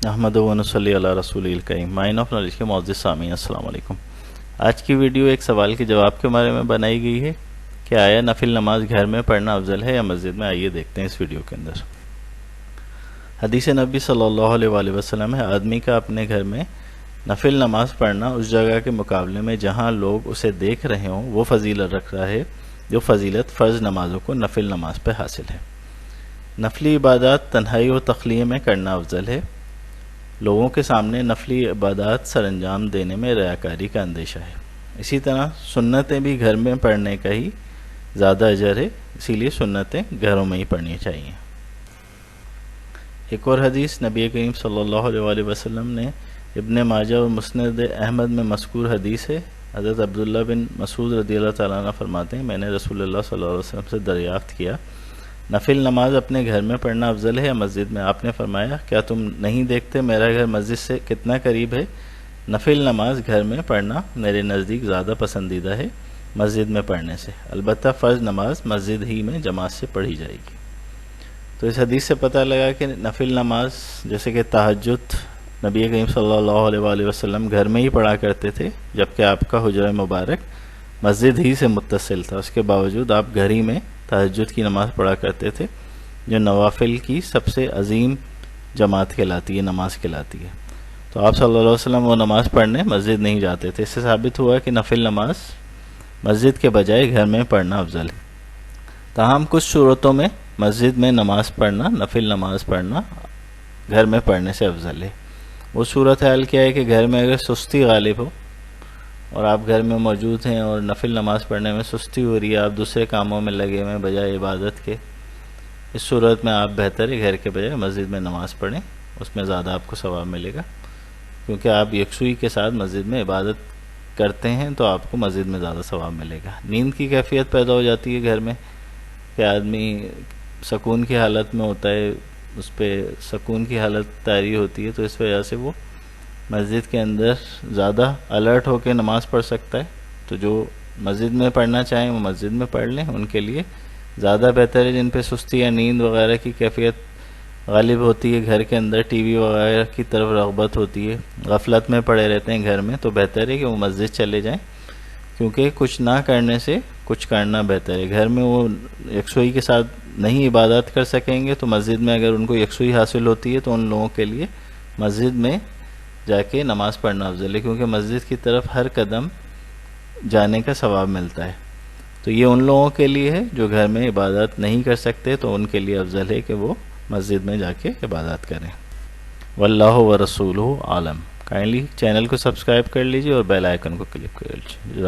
احمد و نصلی علی رسول الکریم. مائن آف نالج کے معزز سامعین السلام علیکم. آج کی ویڈیو ایک سوال کے جواب کے بارے میں بنائی گئی ہے کہ آیا نفل نماز گھر میں پڑھنا افضل ہے یا مسجد میں. آئیے دیکھتے ہیں اس ویڈیو کے اندر. حدیث نبی صلی اللہ علیہ وآلہ وسلم ہے آدمی کا اپنے گھر میں نفل نماز پڑھنا اس جگہ کے مقابلے میں جہاں لوگ اسے دیکھ رہے ہوں وہ فضیلت رکھ رہا ہے جو فضیلت فرض نمازوں کو نفل نماز پہ حاصل ہے. نفلی عبادات تنہائی و تخلیہ میں کرنا افضل ہے. لوگوں کے سامنے نفلی عبادات سر انجام دینے میں ریاکاری کا اندیشہ ہے. اسی طرح سنتیں بھی گھر میں پڑھنے کا ہی زیادہ اجر ہے، اسی لیے سنتیں گھروں میں ہی پڑھنی چاہیے. ایک اور حدیث نبی کریم صلی اللہ علیہ وآلہ وسلم نے ابن ماجہ اور مسند احمد میں مذکور حدیث ہے. حضرت عبداللہ بن مسعود رضی اللہ تعالیٰ عنہ فرماتے ہیں میں نے رسول اللہ صلی اللہ علیہ وسلم سے دریافت کیا نفل نماز اپنے گھر میں پڑھنا افضل ہے یا مسجد میں. آپ نے فرمایا کیا تم نہیں دیکھتے میرا گھر مسجد سے کتنا قریب ہے؟ نفل نماز گھر میں پڑھنا میرے نزدیک زیادہ پسندیدہ ہے مسجد میں پڑھنے سے، البتہ فرض نماز مسجد ہی میں جماعت سے پڑھی جائے گی. تو اس حدیث سے پتہ لگا کہ نفل نماز جیسے کہ تہجد نبی کریم صلی اللہ علیہ وآلہ وسلم گھر میں ہی پڑھا کرتے تھے، جبکہ آپ کا حجرہ مبارک مسجد ہی سے متصل تھا. اس کے باوجود آپ گھر ہی میں تہجد کی نماز پڑھا کرتے تھے جو نوافل کی سب سے عظیم جماعت کہلاتی ہے، نماز کہلاتی ہے. تو آپ صلی اللہ علیہ وسلم وہ نماز پڑھنے مسجد نہیں جاتے تھے. اس سے ثابت ہوا کہ نفل نماز مسجد کے بجائے گھر میں پڑھنا افضل ہے. تاہم کچھ صورتوں میں مسجد میں نماز پڑھنا نفل نماز پڑھنا گھر میں پڑھنے سے افضل ہے. وہ صورتحال کیا ہے کہ گھر میں اگر سستی غالب ہو اور آپ گھر میں موجود ہیں اور نفل نماز پڑھنے میں سستی ہو رہی ہے، آپ دوسرے کاموں میں لگے ہوئے بجائے عبادت کے، اس صورت میں آپ بہتر ہے گھر کے بجائے مسجد میں نماز پڑھیں. اس میں زیادہ آپ کو ثواب ملے گا کیونکہ آپ یکسوئی کے ساتھ مسجد میں عبادت کرتے ہیں تو آپ کو مسجد میں زیادہ ثواب ملے گا. نیند کی کیفیت پیدا ہو جاتی ہے گھر میں کہ آدمی سکون کی حالت میں ہوتا ہے، اس پہ سکون کی حالت طاری ہوتی ہے، تو اس وجہ سے وہ مسجد کے اندر زیادہ الرٹ ہو کے نماز پڑھ سکتا ہے. تو جو مسجد میں پڑھنا چاہیں وہ مسجد میں پڑھ لیں، ان کے لیے زیادہ بہتر ہے. جن پہ سستی یا نیند وغیرہ کی کیفیت غالب ہوتی ہے، گھر کے اندر ٹی وی وغیرہ کی طرف رغبت ہوتی ہے، غفلت میں پڑے رہتے ہیں گھر میں، تو بہتر ہے کہ وہ مسجد چلے جائیں کیونکہ کچھ نہ کرنے سے کچھ کرنا بہتر ہے. گھر میں وہ یکسوئی کے ساتھ نہیں عبادت کر سکیں گے تو مسجد میں اگر ان کو یکسوئی حاصل ہوتی ہے تو ان لوگوں کے لیے مسجد میں جا کے نماز پڑھنا افضل ہے کیونکہ مسجد کی طرف ہر قدم جانے کا ثواب ملتا ہے. تو یہ ان لوگوں کے لیے ہے جو گھر میں عبادت نہیں کر سکتے، تو ان کے لیے افضل ہے کہ وہ مسجد میں جا کے عبادت کریں. واللہ ورسولہ عالم. کائنڈلی چینل کو سبسکرائب کر لیجئے اور بیل آئیکن کو کلک کر لیجئے.